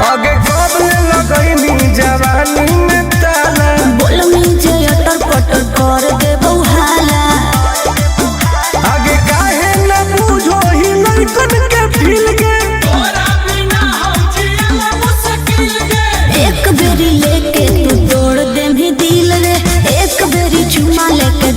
आगे कब लगैनी जवानी में ताला बोलमी जे अटर पटर कर देबौ हाला। आगे काहे न बुझो ही लड़कन के फील के एक बेरी लेके तू तोड़ दे भी दिल रे, एक बेरी चुमा लेके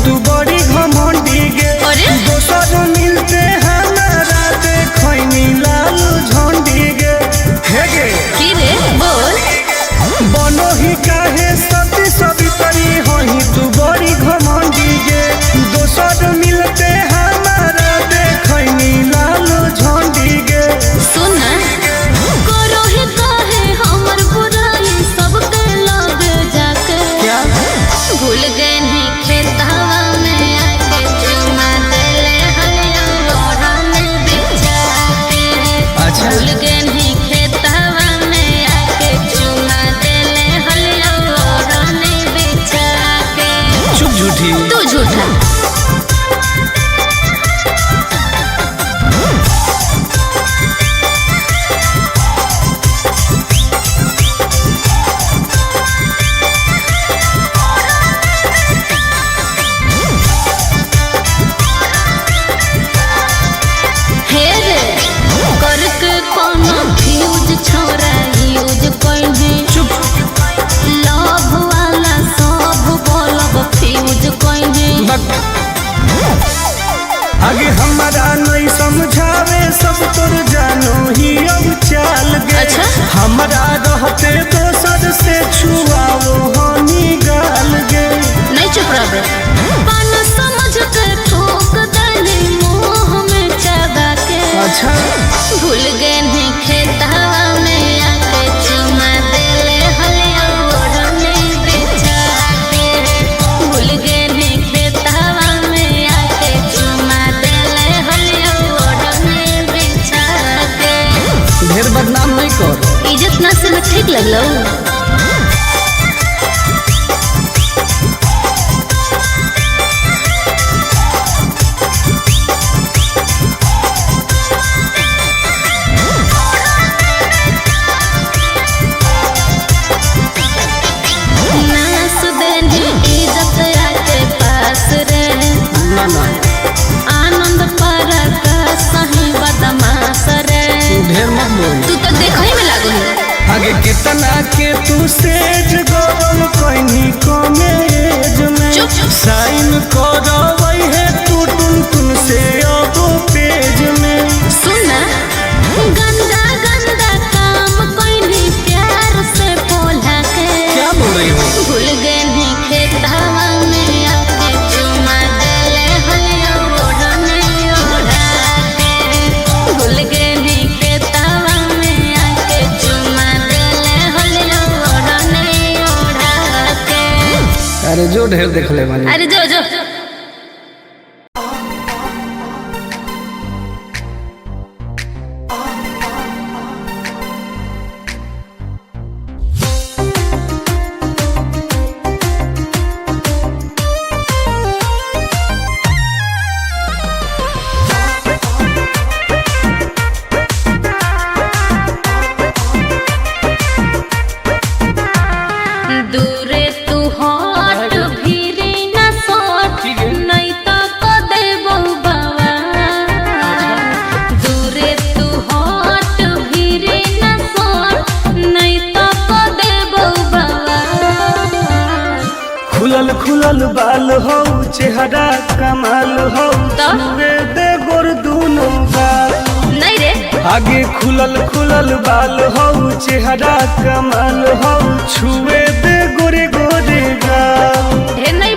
तू बड़ी घमंडी गे दोसर मिलते हमारा देखनी लाल झंडी गे हे गे की रे बोल बनो ही काहे सती सवितरी हही तू बड़ी घमंडी गे दोसर मिलते हमारा देखनी लाल झंडी गे। सुन करो ही काहे हमर बुराई सबके लग जाके क्या भूल गए नहीं खेतवा में आके चुमा देले हलिया लोढ़ा में बिछा के। अच्छा। भूल गए नहीं खेतवा में आके चुमा देले हलिया लोढ़ा में बिछा के। चुप झूठी तू झूठा छोरा यूज कोइने चुप लव वाला सब बोलब फ्यूज कोइने। आगे हमारा नहीं समझावे सब तोर जानो ही अब चाल गे। अच्छा? हमारा रहते दोसर से छुआओ हनी गाल गे। नहीं चुप रह पान समझ के ठोक देले मुंह में चबा के। अच्छा भूल गए नहीं खेतवा में आके चुमा देले हलिया ओढ़ने बिछा के। भूल गए नहीं खेतवा में आके चुमा देले हलिया ओढ़ने बिछा के। ढेर बदनाम नहीं कर इज्जत ना से मैं ठीक लगलो। आनंद पर सही बदमाश रे ढेर मत बोल तू तो देखई में लागो है। आगे कितना के तू सेज गरम कोइनी कमे एज में चुप। साइन करवई है तू टुन से अब पेज में। सुना गंदा गंदा काम कोइनी प्यार से बोला के। क्या बोल रही हो? भूल गए नहीं खेतवा में आके चुमा देले हलिया ओढ़ने ओढ़ा के। भूल गए नहीं खेतवा में आके चुमा देले हलिया ओढ़ने ओढ़ा के। अरे जो ढेर देख ले मानी। अरे जो जो दूरे तू हट भीरी न सट नहीं तो को देबो बाबा। दूरे तू हट भीरी न सट नहीं तो को देबो बाबा। खुलल खुलल बाल हो चेहरा कमाल हो छुए दे गोर दूनो गाल। नहीं रे आगे खुलल खुलल बाल हो चेहरा कमाल हो छुए दे गोरे गोरे गाल। ढेर नहीं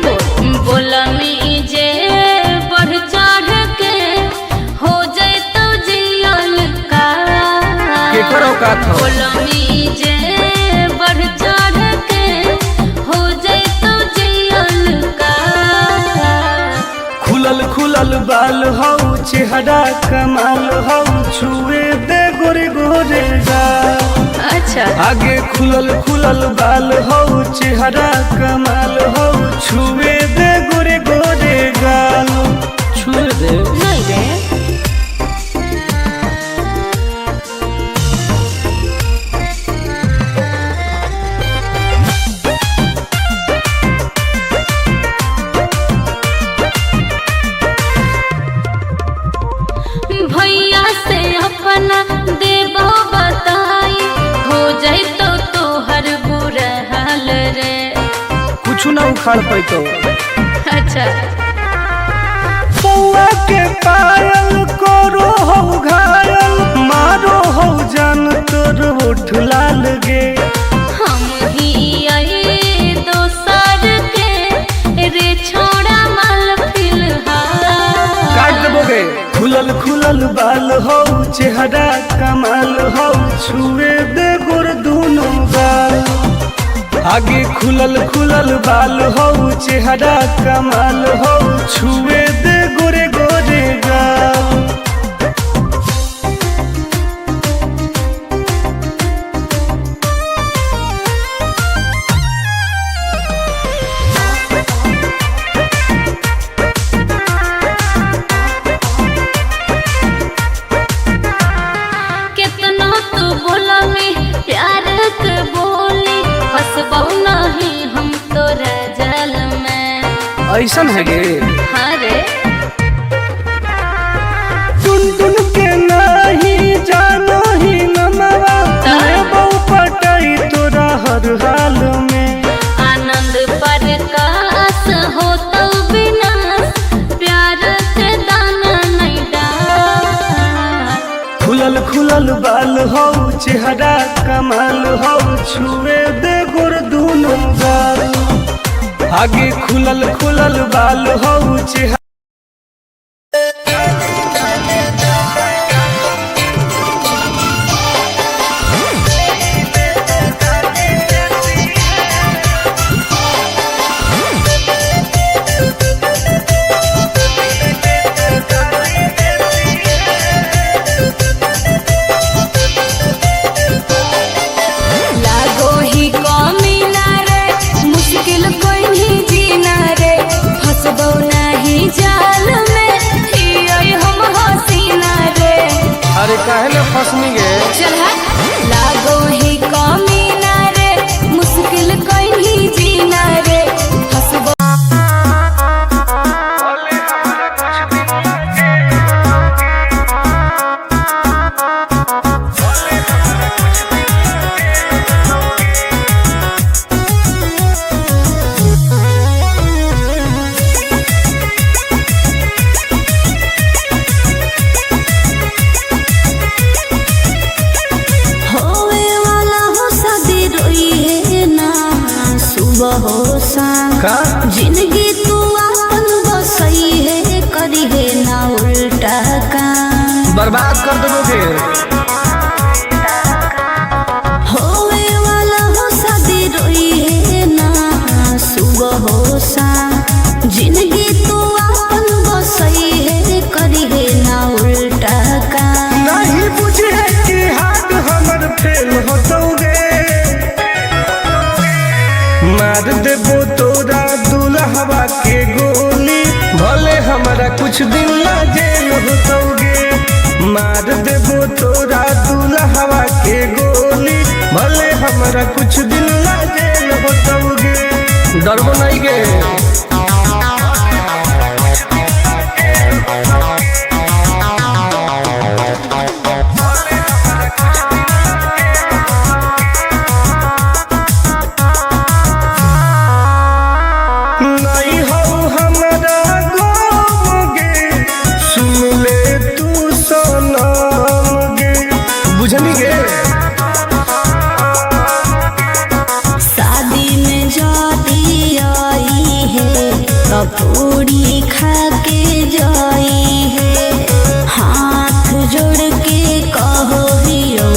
बोलमी जे बढ़ चढ़ के हो जाए तो जियल का। के केकर औकात हो? बोलमी जे बढ़ चढ़ के हो जाए तो जियल का। खुलल खुलल बाल हो चेहरा कमाल हो छुए दे गोरे गोरे गाल। अच्छा आगे खुलल खुलल बाल हो चेहरा कमाल हो छुए दे गोरे गोरे गाल। छुए दे नहीं रे। भैया से अपना देबो बताई हो जाए तो तोहर बुरा हाल रे। कुछ ना उखाड़ पैतो। अच्छा पौआ के पायल करो हो घायल मारो हो जान तोर ओठ लाल गे। हम ही आई दोसर के रे छोड़ा माल फिलहाल। काट देबोगे। खुलल खुलल बाल हो चेहरा कमाल हो छुए दे गोर दोनों गाल। आगे खुलल खुलल बाल हो चेहरा कमाल हो छुए दे गोरे गोरे गाल। कितना तू बोला में प्यार के बोली फंसबो नहीं हम तोरा जाल में। ऐसन है गे। हाँ रे टुन टुन के नहीं जानो ही नमवा बहु पटाई तोरा हर हाल में। आनंद प्रकाश हो तो बिना प्यार के दाना नहीं डाल। खुलल खुलल बाल हो चेहरा कमाल हो छुए दे गोर दोनों गाल। आगे खुलल खुलल बाल हो चेहरा लागो ही कमी ना रे मुश्किल कोई नहीं जीना रे। फंसबो नहीं जाल में ही हम हसीना रे। अरे काहे ना फसनी गे। चल हट। लागो ही कमी ना रे मुश्किल कोई नहीं जीना रे। फंसबो होवे वाला हो शादी रोई है ना सुबह हो शाम। का जिंदगी तू अपन बसई है करी है ना उल्टा काम। बर्बाद कर देबोगे। होवे वाला हो शादी रोई है ना सुबह हो शाम। जिंदगी तू अपन बसई है करी है ना उल्टा काम। नहीं बुझे कि हाथ हमर फेल होतोगे। मार देबो तोरा दुल्हवा के गोली भले हमारा कुछ दिन ला जेल होतोगे। मार देबो तोरा दुल्हवा के गोली भले हमारा कुछ दिन ला जेल होतोगे। डरबो नहीं गे। नहीं हो हमरा गोगे सुन ले तू सनम गे। बुझनी गे। शादी में जाती आई है तो पूरी खा के जाई है। हाथ जोड़ के कहो हियो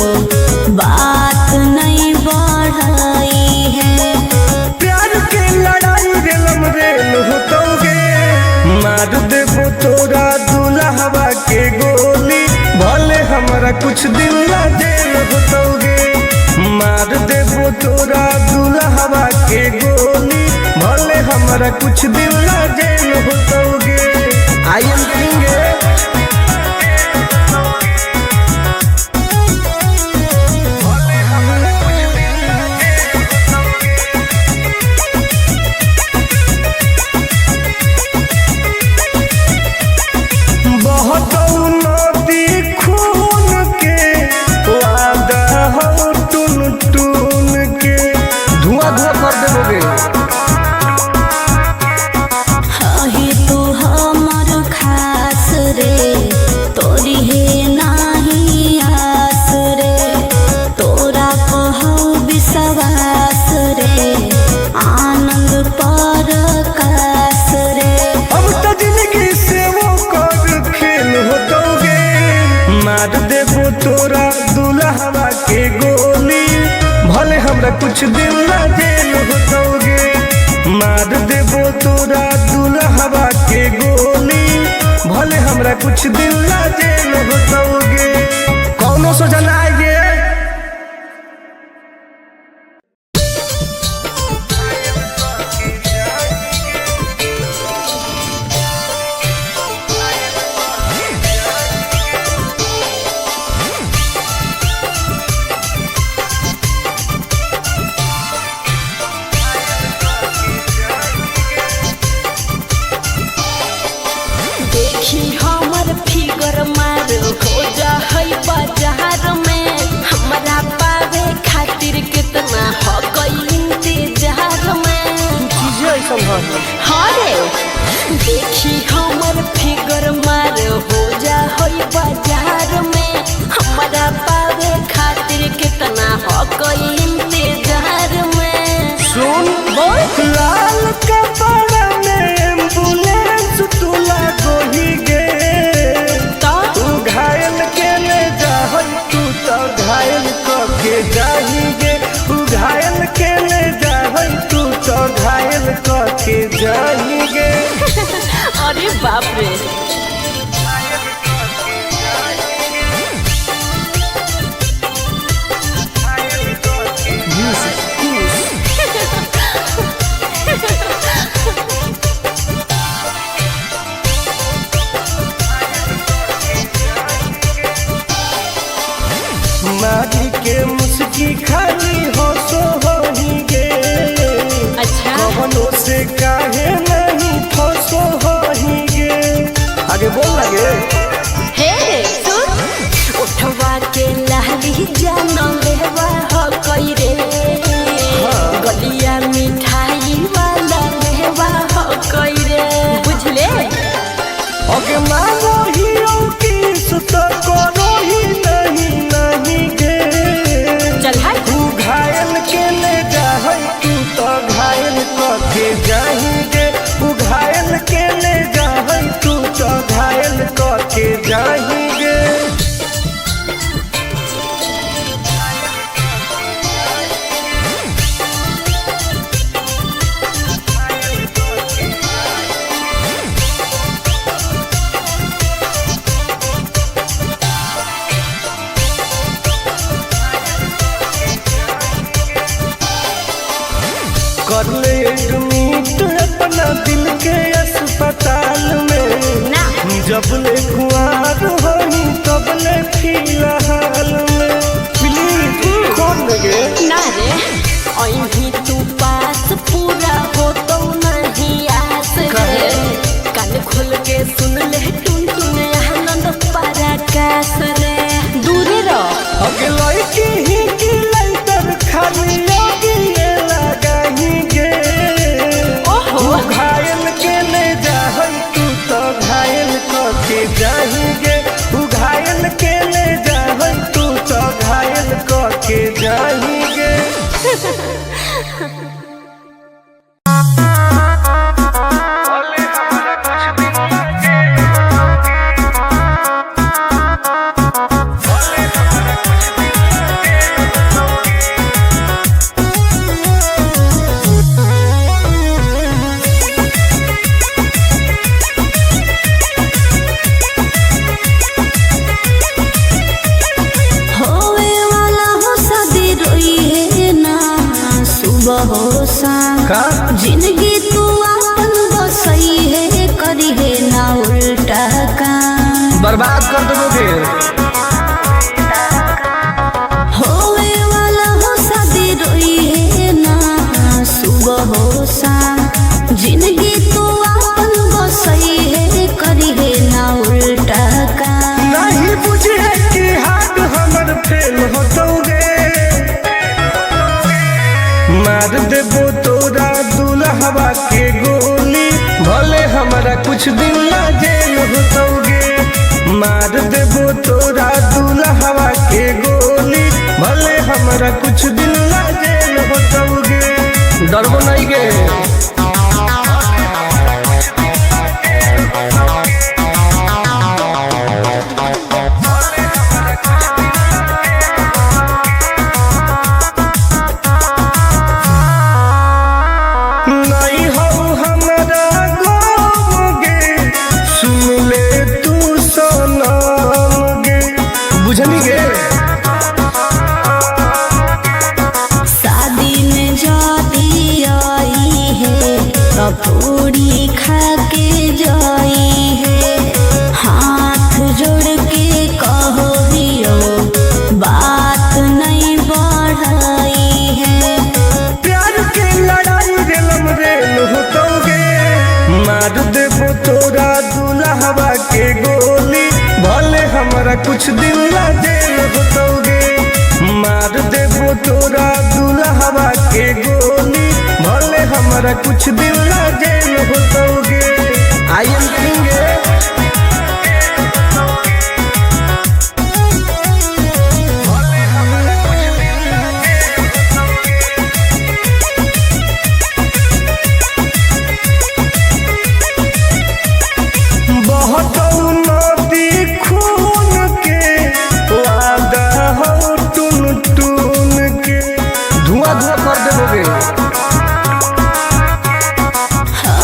हमरा कुछ दिन ला जेल होतोगे, मार देबो तोरा दुल्हवा के गोली, भले हमरा कुछ दिन ला जेल होतोगे। आई एम किंग तोरा दुल्हवा के गोली, भले हमरा कुछ दिन ला जेल होतोगे, मार देबो तोरा दुल्हवा के गोली, भले हमरा कुछ दिन ला जेल होतोगे। कौनो सोचा ना आइए देखी हमर फिगर मार हो जा होई बाजार में, हमारा पावे खातिर कितना हो कोई इंतजार में। सुन लाल कपड़ा में एम्बुलेंस तू लागोही गे, तू घायल के ले जा, तू तो घायल के जाही गे, तू घायल के ले जा, तू तो घायल के जाही गे। अरे बाप रे मारी के मुस्की खाली हो सो होही गे। अच्छा कवनो से काहे नहीं फसो होही गे। आगे बोल लगे हे सुन उठवा के लहली जानो लेवा हो कोई रे, गलिया मिठाई वाला लेवा हो कोई रे, बुझले आगे मांगो ही किस तो करो ही नहीं गे। चल हाय तू घायल के ले जा, तू तो घायल के जाही गे, तू घायल के ले जा, तू तो घायल के जाही गे। कर ले एडमिट अपना दिल के अस्पताल में ना, जब ले कुआर होही तब ले फिलहाल में। प्लीज खोल लगे ना रे अहीं तू पास पूरा हो तो नहीं आस रे, कान खोल के सुन ले टुन टुन आनंद पराकाश रे, दूर रह अगे लड़की ही की लइटर खाली योगी लगाही गे। ओहो तू घायल के ले जा, तू तो घायल के जाही गे, तू घायल के ले जा, तू तो घायल के जाही गे। बर्बाद कर दोगे। होवे वाला हो शादी रोई है ना सुबह हो शाम, जिंदगी तो अपन बसई है करी है ना उल्टा काम। नहीं बुझे कि हाथ हमर फेल होतोगे, मार देबो तोरा दुल्हवा के गोली, भले हमारा कुछ दिन ला जेल होतोगे। मार देबो तोरा दुल्हवा के गोली, भले हमारा कुछ दिन ला जेल होतोगे। डरबो नहीं गे। शादी में जाती आई है पूरी खा के जाई है, हाथ जोड़ के कहो दियो बात नहीं बढ़ाई है। प्यार के लड़ाई रेलम रेल होतोगे, मार देबो तोरा दुल्हवा के गोली, भले हमारा कुछ दिन ला जेल होतोगे। मार देबो तोरा दुल्हवा के गोली, भले हमारा कुछ दिन ला जेल होतोगे। I am king.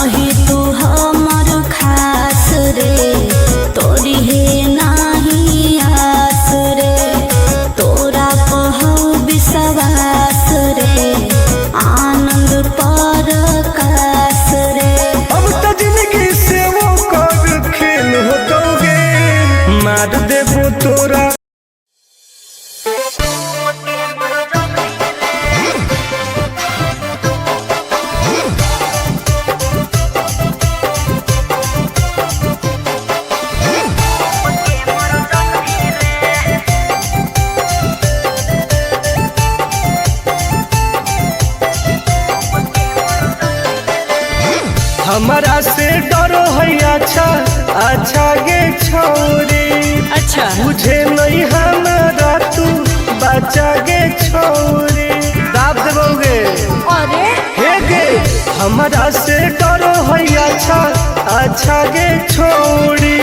ही तू हमर खास रे, तोरी है नाही आस रे, तोरा पहु विश्वास रे, आनंद पर कास रे। अब तो जिंदगी से वो कर खेल होतोगे, मार देबो तोरा। हमारा से डरो है अच्छा अच्छा गे छोरी, अच्छा मुझे नहीं हमारा तू बचा गे छोरी। दाब देबोगे अरे हे गे, हमारा से डरो है अच्छा अच्छा गे छोरी,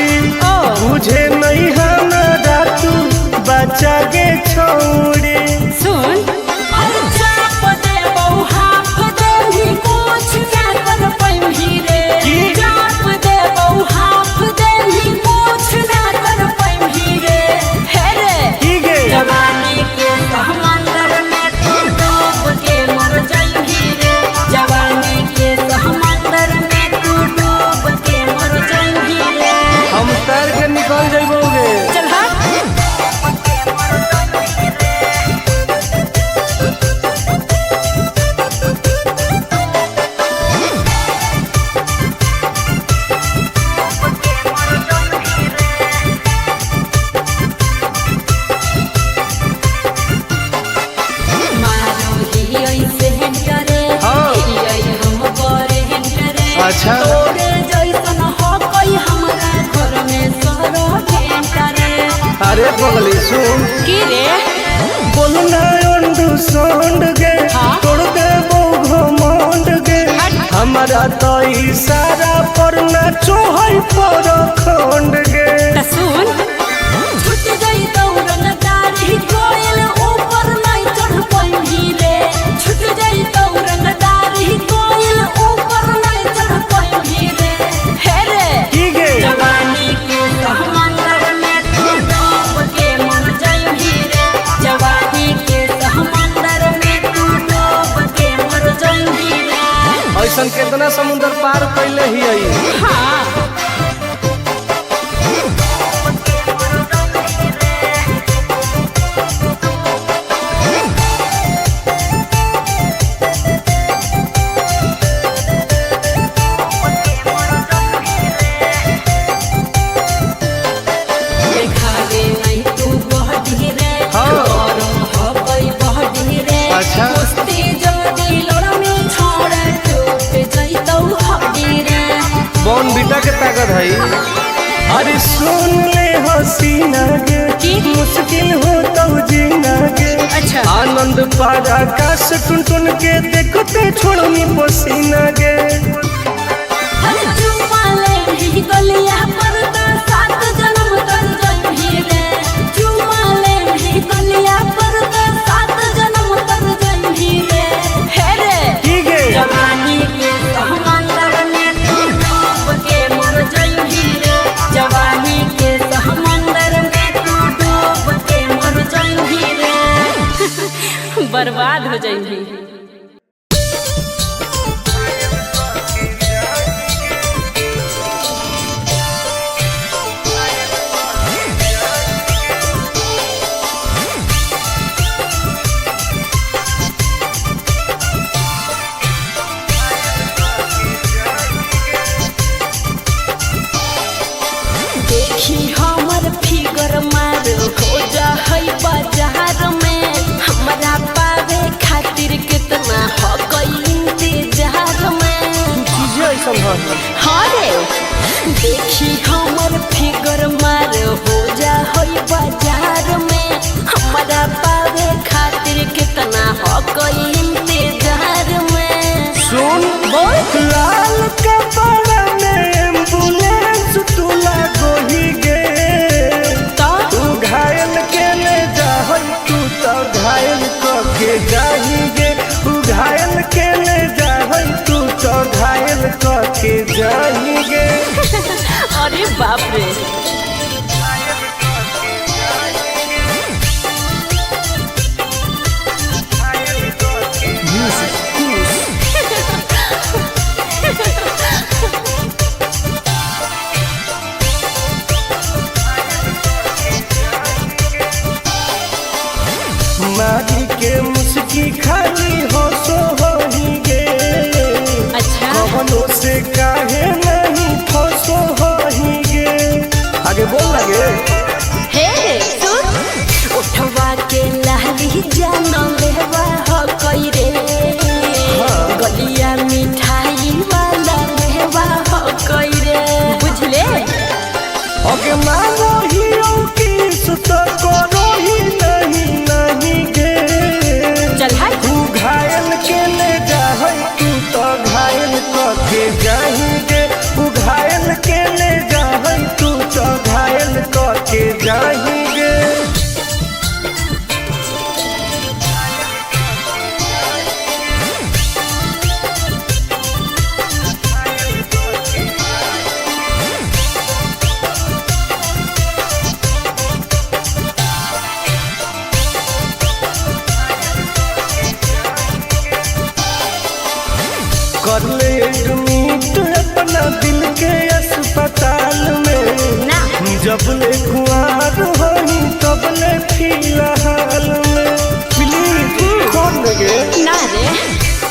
मुझे नहीं हमारा तू बचा गे छोरी। सुन निकल जाइबोगे। चल अच्छा अरे पगली सुन की रे बोलना अंडरस्टैंड गे, तोड़ दे वो घमंड गे, हमारा तो इशारा पर नाचो है पर खंड गे। सुन छूट गई दौड़न दाढ़ी कोयल ऊपर नहीं चढ़ पाई रे, छूट गई दौड़न दाढ़ी कोयल ऊपर नहीं चढ़ पाई रे। हे रे की गे जवानी के समंदर में तू डूब के मर जाई रे, जवानी के समंदर में तू डूब के मर जाई रे। ऐसा कितना समुद्र पार कैले ही आई। हाँ पपीता के ताकत है। अरे सुन ले हसीना के मुश्किल हो तो जीना के। अच्छा आनंद पारा आकाश टुन टुन के देखते छोड़नी पसीना के। गलिया पर तो 7 जन्म कर जइही रे। चुमाले भी गलिया पर तो 7 जन्म कर जइही रे। हे रे ठीक है जवानी के समंदर में तू डूब के मर जइही रे। जवानी के समंदर में तू डूब के मर जइही रे। बर्बाद हो जइही। देखी हमर फिगर मार हो जा है बाजार में। हमरा पावे खातिर कितना हो गई इंतजार में। चीजें ऐसा हाँ रे देखी हमर फिगर मार हो जा है बाजार में। हमरा पावे खातिर कितना हो गई इंतजार में। सुन बोल लाल कपड़ा में एम्बुलेंस तुला गोही गे। तो तू घायल के ले जा तू तो घायल के जाही गे। तू घायल के ले जा तू तो घायल के जाही गे। अरे बाप रे मारी के मुस्की खाली हो सो होही गे। अच्छा कवनों से काहे नहीं फसो होही गे। आगे बोल लगे हे सुन उठवा के लहली जानो लेवा हो कोई रे। गलिया मिठाई वाला लेवा हो कोई रे। बुझले अगे मानो हीरो किस तो करो ही नहीं गे। चल हाय तू घायल के ले जा तू तो घायल के जाही गे। तू घायल के ले जा तू तो घायल के जाही गे। कर ले एडमिट अपना दिल के अस्पताल में। ना जब ले कुआर होही तब ले फिलहाल में। प्लीज कौन लगे ना रे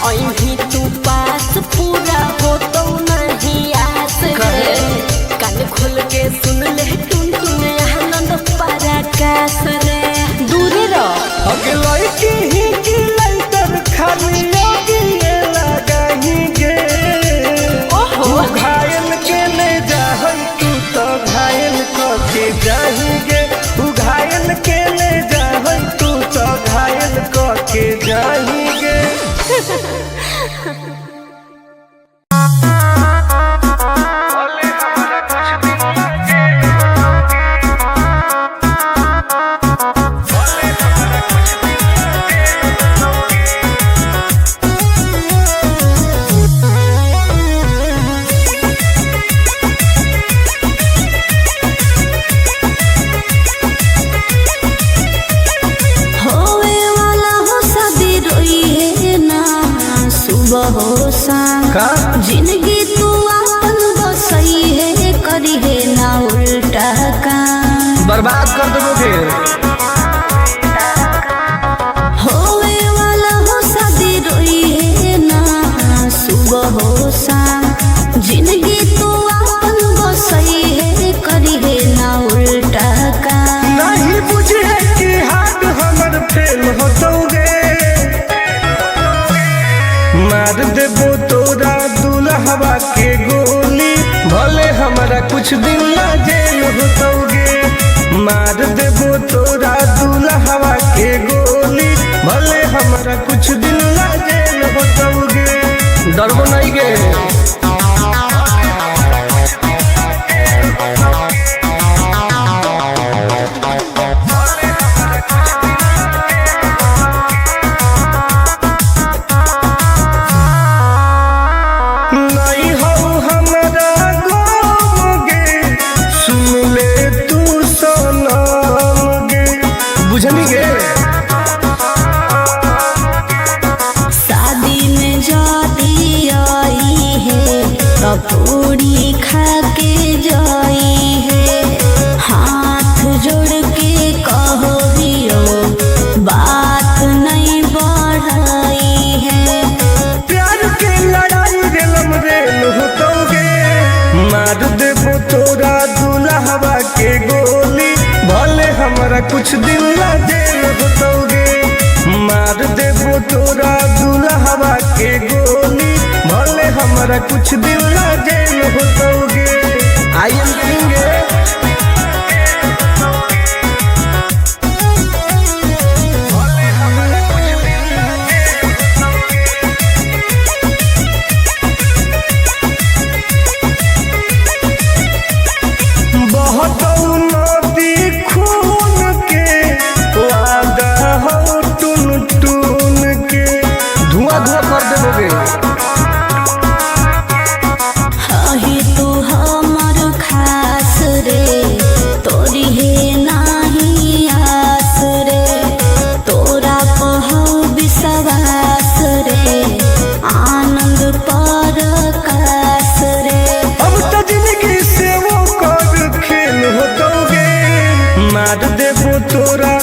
अहीं तू पास पूरा हो तो नहीं आस रे। कान खोल के सुन ले टुन टुन आनंद पराकाश रे। दूर रह अगे लड़की ही की लाइटर खाली लगी लगाही गे। ओहो तू घायल के ले जा तू तो घायल के जाही गे। तू घायल के ले जा तू तो घायल के जाही गे। का जिंदगी तू अपन बसई है करी है ना उल्टा काम बर्बाद कर देबो फिर होवे वाला हो शादी रोई है ना सुबह हो शाम जिंदगी तू अपन बसई है करी है ना उल्टा काम नहीं बुझे कि हाथ हमर फेल होतोगे मार देबो तोरा दुल्हवा के गोली भले कुछ दिन ला जेल होतोगे। मार देबो तोरा दुल्हवा के गोली, भले हमरा कुछ दिन ला जेल होतोगे। डरबो नहीं गे। बुझनी गे शादी में जाती आई है तो पूरी खा के जाई है। हाथ जोड़ के कहो दियो बात नहीं बढ़ाई है। प्यार के लड़ाई रेलम रेल होतोगे। मार देबो तोरा दुल्हवा के गोली, भले हमरा कुछ दिन ला जेल होतोगे। मार देबो तोरा दुल्हवा के गोली, भले हमरा कुछ दिन ला जेल होतोगे। आई एम किंग कर देबोगे। हही तू हमर खास रे, तोरी हे नाही आस रे। तोरा पहो विश्वास रे, आनंद परकाश रे। अब तो जिंदगी से वो कर खेल होतोगे। मार देबो तोरा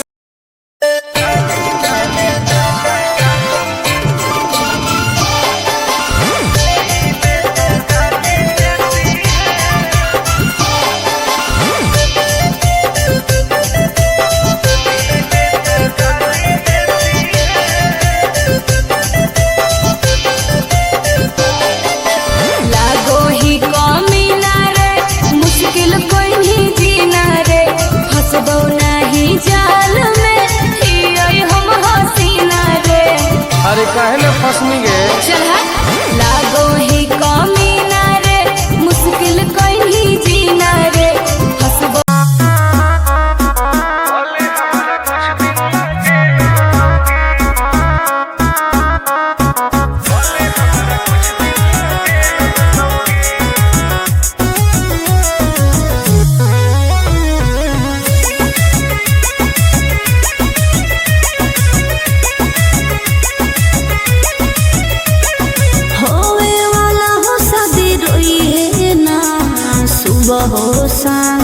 काहे न फसनी गे। लागो ही कमीना रे, मुश्किल कहीं जीना रे। हसबो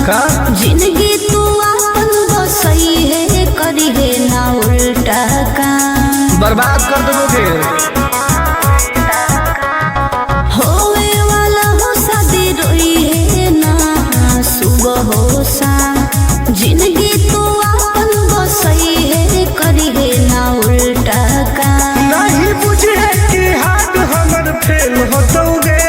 का जिंदगी तू अपन बसई है, करी है ना उल्टा काम। बर्बाद कर दोगे। होवे वाला हो शादी रोई है ना सुबह हो शाम। जिंदगी तू अपन बसई है, करी है ना उल्टा काम। नहीं बुझे कि हाथ हमर फेल होतोगे।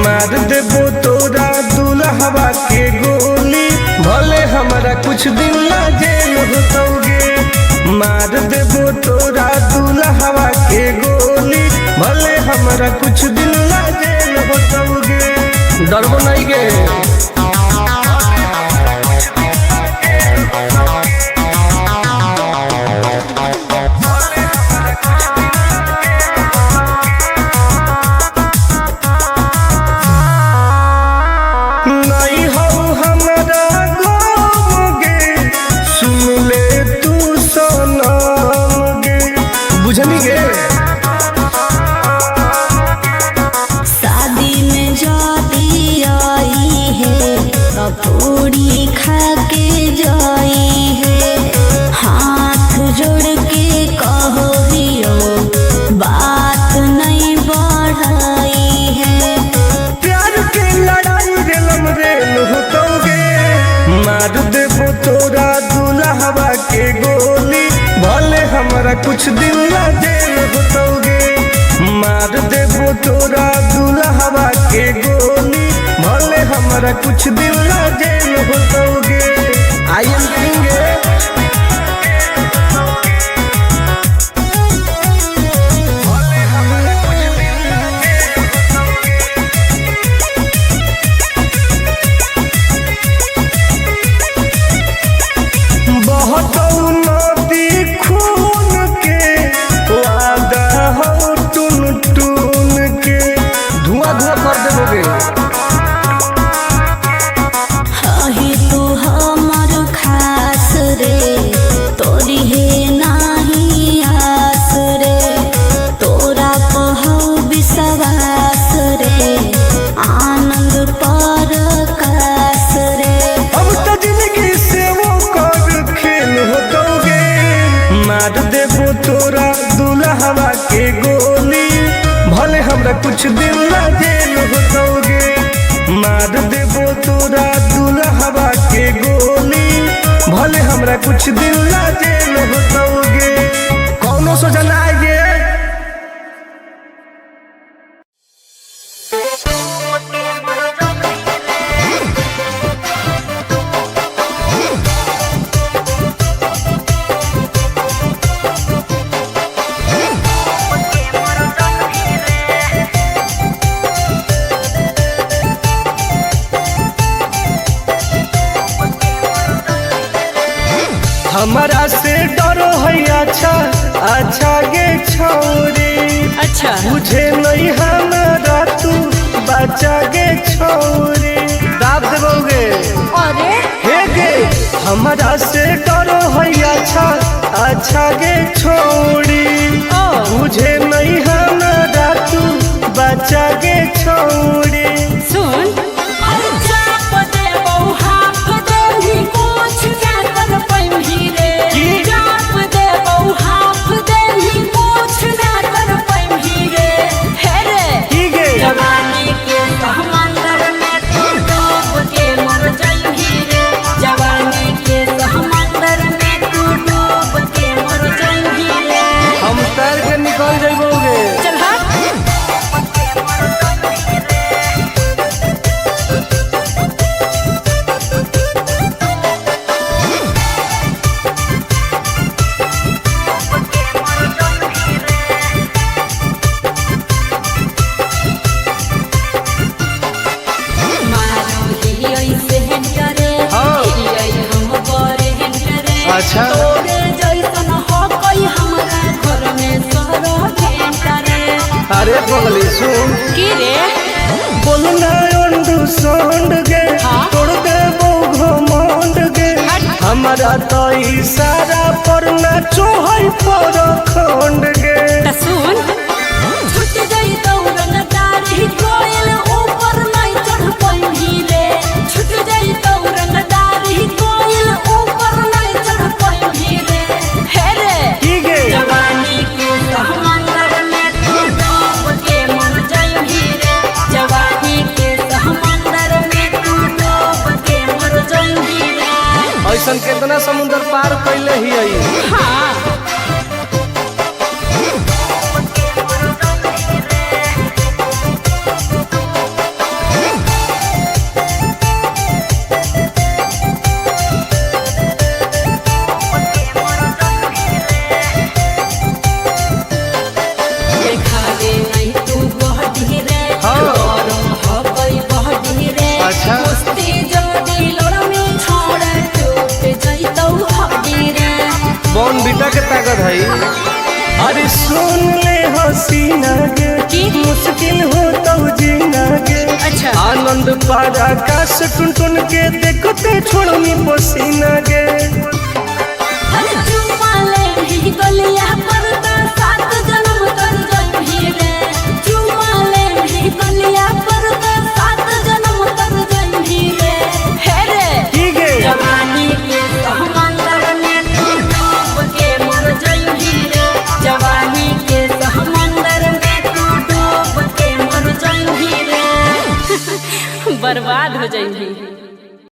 मार देबो तोरा दुल्हवा के गोली, भले हमरा कुछ दिन ला जेल होतोगे। मार देबो तोरा दुल्हवा के गोली, भले हमरा कुछ दिन ला जेल होतोगे। डरबो नहीं गे। बुझनी गे शादी में जाती आई है तो पूरी खा के जाई है। हाथ जोड़ के कहो दियो बात नहीं बढ़ाई है। प्यार के लड़ाई रेलम रेल होतोगे। मार देबो तोरा दुल्हवा के गोली, भले हमरा कुछ दिन ला जेल होतोगे। मार देबो तोरा दुल्हवा के गोली, हमारा कुछ दिन ला जेल होतोगे। आई एम किंग बहुत नदी खून के वादा हो टून टून के धुआं धुआं कर देबोगे। अही तू हमर खास रे तोरी हे नाही आस रे तोरा कहौ विश्वास रे आनंद पर कास रे। अब तो जिंदगी से वो कर खेल होतोगे। मार देबो तोरा दुल्हवा के गोली भले हमरा कुछ दिन ला जेल होतोगे। मार देबो तोरा दुल्हवा के गोली भले हमरा कुछ दिन ला जेल होतोगे। कौनो सोचा ना आइए। हमारा से डरो है अच्छा अच्छा गे छोरी। अच्छा मुझे नहीं हमारा तू बचा गे छोरी। दाब देबोगे अरे हे गे हमारा से डरो है अच्छा अच्छा गे छोरी। मुझे नहीं हमारा तू बचा गे छोरी। सुन हम तैर के निकल जाइबोगे। चल अच्छा अरे पगली सुन की रे बोलना अंडू सोंड गे तोड़ देबो घमंड गे। हमारा तो इशारा पर ना चोहई पर खंड गे। सुन छूट गई दौड़न डारी कोयल ऊपर नहीं चढ़ पाई रे। छूट गई दौड़न डारी कोयल ऊपर नहीं चढ़ पाई रे। हे रे की गे जवानी के समंदर में तू डूब के मर जाई रे। जवानी के समंदर में तू डूब के मर जाई रे। ऐसन कितना समुंदर पार कैले ही आई। हाँ अच्छा बॉन बीटा के ताकत है। अरे सुन ले हसीना गे मुश्किल हो तो जीना गे। अच्छा आनंद पार आकाश टुन टुन के देखते छोड़नी पसीना गे। जवानी के समंदर में तू डूब के मर जाई रे। जवानी के समंदर में तू डूब के मर जाई रे। बर्बाद हो जाएंगी।